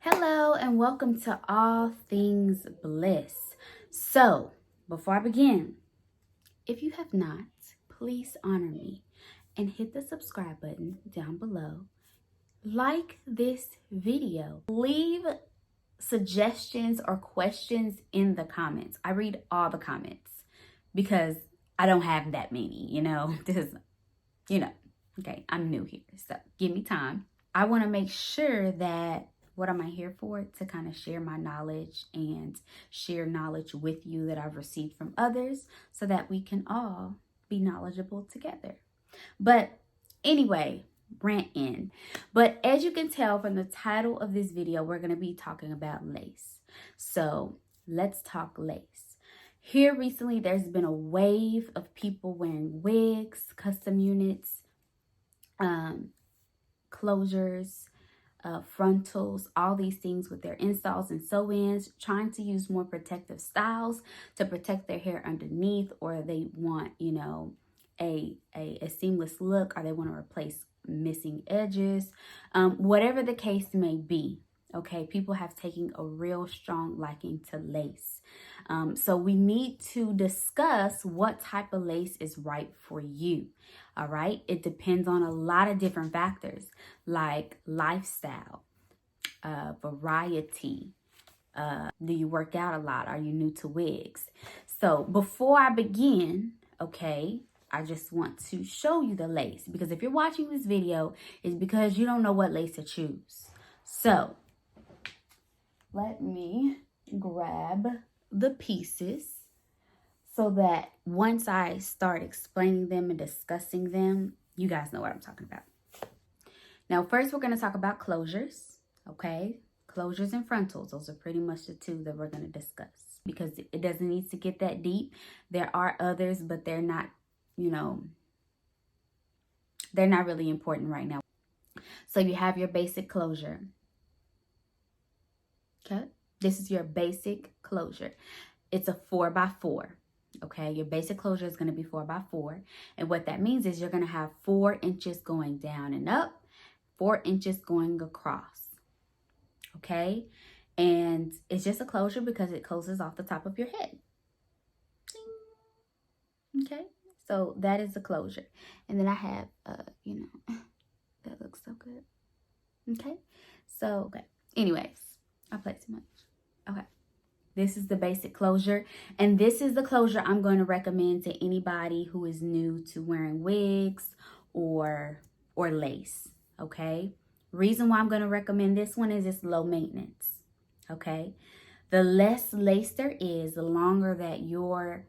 Hello and welcome to All Things Bliss. So, before I begin, if you have not, please honor me and hit the subscribe button down below. Like this video. Leave suggestions or questions in the comments. I read all the comments because I don't have that many, okay, I'm new here, so give me time. I want to make sure that what am I here for? To kind of share my knowledge and share knowledge with you that I've received from others so that we can all be knowledgeable together. But anyway, rant in. But as you can tell from the title of this video, we're going to be talking about lace. So let's talk lace. Here recently, there's been a wave of people wearing wigs, custom units, closures, frontals, all these things with their installs and sew-ins, trying to use more protective styles to protect their hair underneath, or they want, a seamless look, or they want to replace missing edges, whatever the case may be. Okay, people have taken a real strong liking to lace. So we need to discuss what type of lace is right for you. All right, it depends on a lot of different factors like lifestyle, variety. Do you work out a lot? Are you new to wigs? So before I begin, okay, I just want to show you the lace, because if you're watching this video, it's because you don't know what lace to choose. So let me grab the pieces so that once I start explaining them and discussing them, you guys know what I'm talking about. Now, first we're going to talk about closures, okay? Closures and frontals. Those are pretty much the two that we're going to discuss, because it doesn't need to get that deep. There are others, but they're not, they're not really important right now. So you have your basic closure. Okay, this is your basic closure. It's a 4x4. Okay, your basic closure is going to be 4x4. And what that means is you're going to have 4 inches going down and up, 4 inches going across. Okay, and it's just a closure because it closes off the top of your head. Okay, so that is the closure. And then I have, that looks so good. Okay, so, okay, anyways. I play too much. Okay. This is the basic closure. And this is the closure I'm going to recommend to anybody who is new to wearing wigs or lace. Okay. Reason why I'm going to recommend this one is it's low maintenance. Okay. The less lace there is, the longer that your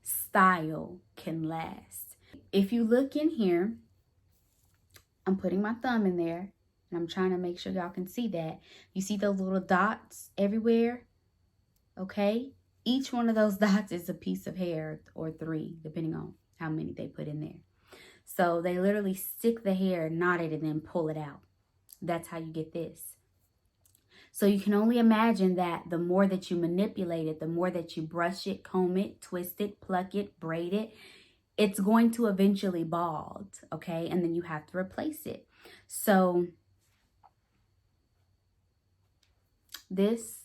style can last. If you look in here, I'm putting my thumb in there. And I'm trying to make sure y'all can see that. You see those little dots everywhere? Okay? Each one of those dots is a piece of hair, or 3, depending on how many they put in there. So they literally stick the hair, knot it, and then pull it out. That's how you get this. So you can only imagine that the more that you manipulate it, the more that you brush it, comb it, twist it, pluck it, braid it, it's going to eventually bald, okay? And then you have to replace it. So this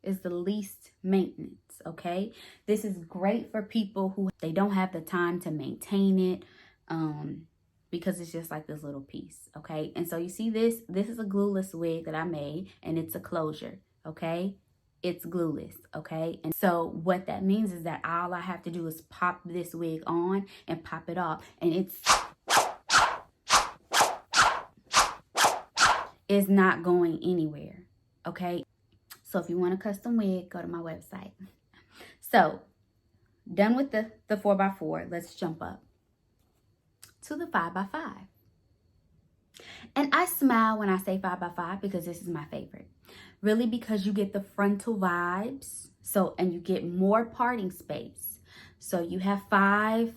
is the least maintenance, okay? This is great for people who they don't have the time to maintain it, because it's just like this little piece, okay? And so you see this is a glueless wig that I made, and it's a closure, okay? It's glueless, okay? And so what that means is that all I have to do is pop this wig on and pop it off, and it's not going anywhere, okay? So if you want a custom wig, go to my website. So, done with the 4x4, let's jump up to the 5x5. And I smile when I say 5x5 because this is my favorite. Really, because you get the frontal vibes, and you get more parting space. So you have 5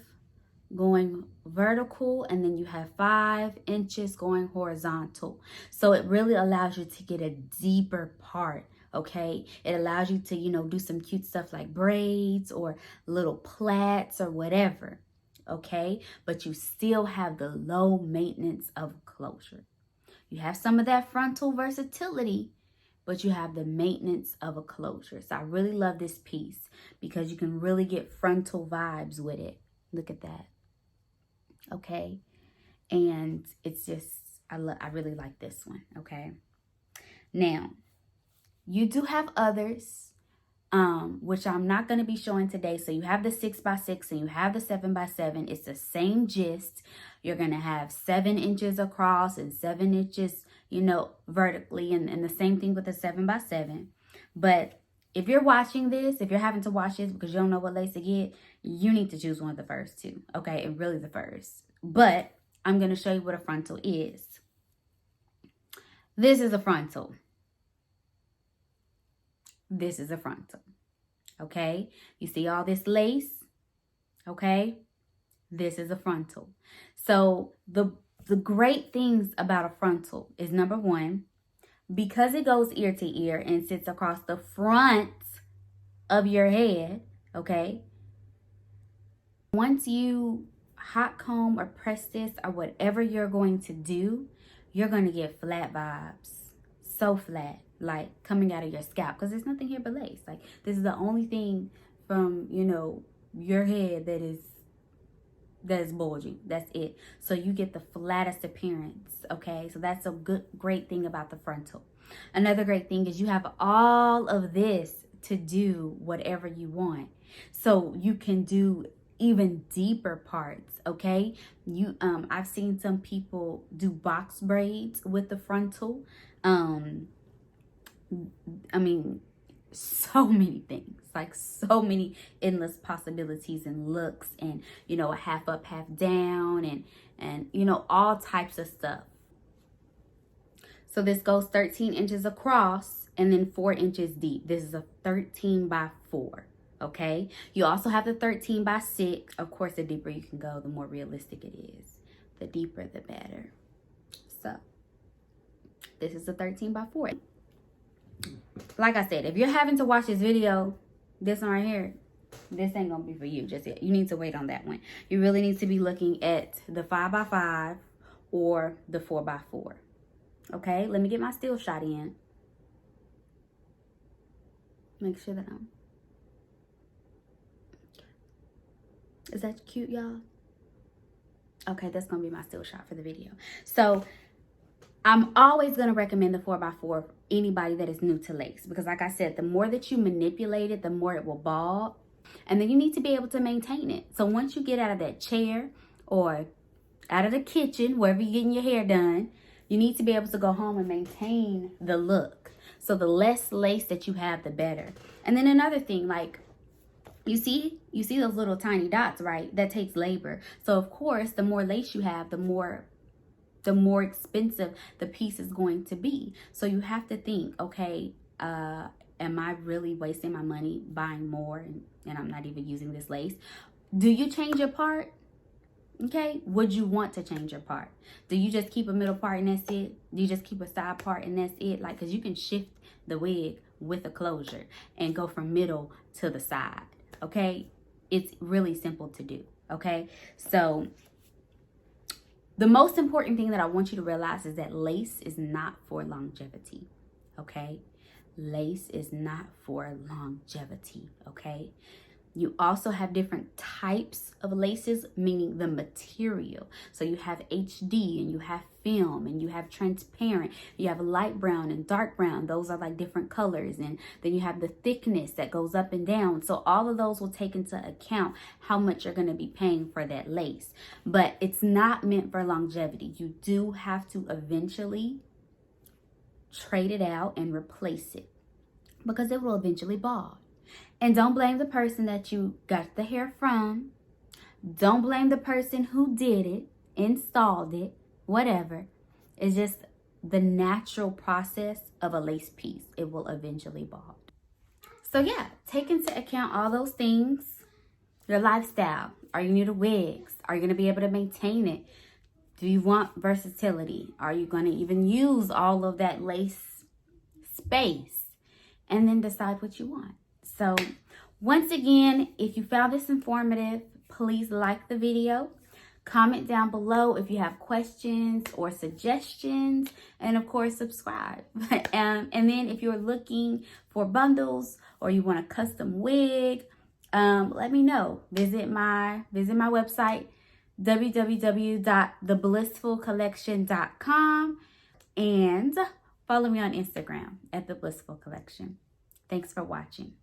going vertical, and then you have 5 inches going horizontal. So it really allows you to get a deeper part. Okay, it allows you to, do some cute stuff like braids or little plaits or whatever. Okay, but you still have the low maintenance of closure. You have some of that frontal versatility, but you have the maintenance of a closure. So I really love this piece because you can really get frontal vibes with it. Look at that. Okay. And it's just, I really like this one. Okay. Now, you do have others, which I'm not going to be showing today. So you have the 6x6 and you have the 7x7. It's the same gist. You're going to have 7 inches across and 7 inches, you know, vertically, and the same thing with the 7x7. But if you're watching this, if you're having to watch this because you don't know what lace to get, you need to choose one of the first two. Okay. And really the first. But I'm going to show you what a frontal is. This is a frontal. This is a frontal. Okay. You see all this lace? Okay. This is a frontal. So the great things about a frontal is, number one, because it goes ear to ear and sits across the front of your head. Okay. Once you hot comb or press this or whatever you're going to do, you're going to get flat vibes. So flat, like coming out of your scalp, because there's nothing here but lace. Like, this is the only thing from, you know, your head that is bulging. That's it. So you get the flattest appearance. Okay. So that's a great thing about the frontal. Another great thing is you have all of this to do whatever you want. So you can do even deeper parts. Okay. I've seen some people do box braids with the frontal. I mean, so many things, like so many endless possibilities and looks, and, you know, a half up, half down, and, you know, all types of stuff. So this goes 13 inches across and then 4 inches deep. This is a 13x4. Okay. You also have the 13x6. Of course, the deeper you can go, the more realistic it is. The deeper, the better. So this is a 13x4. Like I said, if you're having to watch this video, this one right here, this ain't gonna be for you just yet. You need to wait on that one. You really need to be looking at the 5x5 or the 4x4. Okay, let me get my still shot in. Make sure that is that cute, y'all? Okay, that's gonna be my still shot for the video. So I'm always going to recommend the 4x4 for anybody that is new to lace, because like I said, the more that you manipulate it, the more it will ball, and then you need to be able to maintain it. So once you get out of that chair or out of the kitchen, wherever you're getting your hair done, you need to be able to go home and maintain the look. So the less lace that you have, the better. And then another thing, like, you see those little tiny dots, right? That takes labor. So of course, the more lace you have, the more expensive the piece is going to be. So you have to think, okay, am I really wasting my money buying more and I'm not even using this lace? Do you change your part? Okay, would you want to change your part? Do you just keep a middle part and that's it? Do you just keep a side part and that's it? Like, because you can shift the wig with a closure and go from middle to the side. Okay, it's really simple to do. Okay, so the most important thing that I want you to realize is that lace is not for longevity, okay? Lace is not for longevity, okay? You also have different types of laces, meaning the material. So you have HD and you have film and you have transparent. You have light brown and dark brown. Those are like different colors. And then you have the thickness that goes up and down. So all of those will take into account how much you're going to be paying for that lace. But it's not meant for longevity. You do have to eventually trade it out and replace it because it will eventually bald. And don't blame the person that you got the hair from. Don't blame the person who did it, installed it, whatever. It's just the natural process of a lace piece. It will eventually bald. So yeah, take into account all those things. Your lifestyle. Are you new to wigs? Are you going to be able to maintain it? Do you want versatility? Are you going to even use all of that lace space? And then decide what you want. So once again, if you found this informative, please like the video, Comment down below if you have questions or suggestions, and of course subscribe. And then if you're looking for bundles or you want a custom wig, let me know. Visit my website, www.theblissfulcollection.com, and follow me on Instagram at The Blissful Collection. Thanks for watching.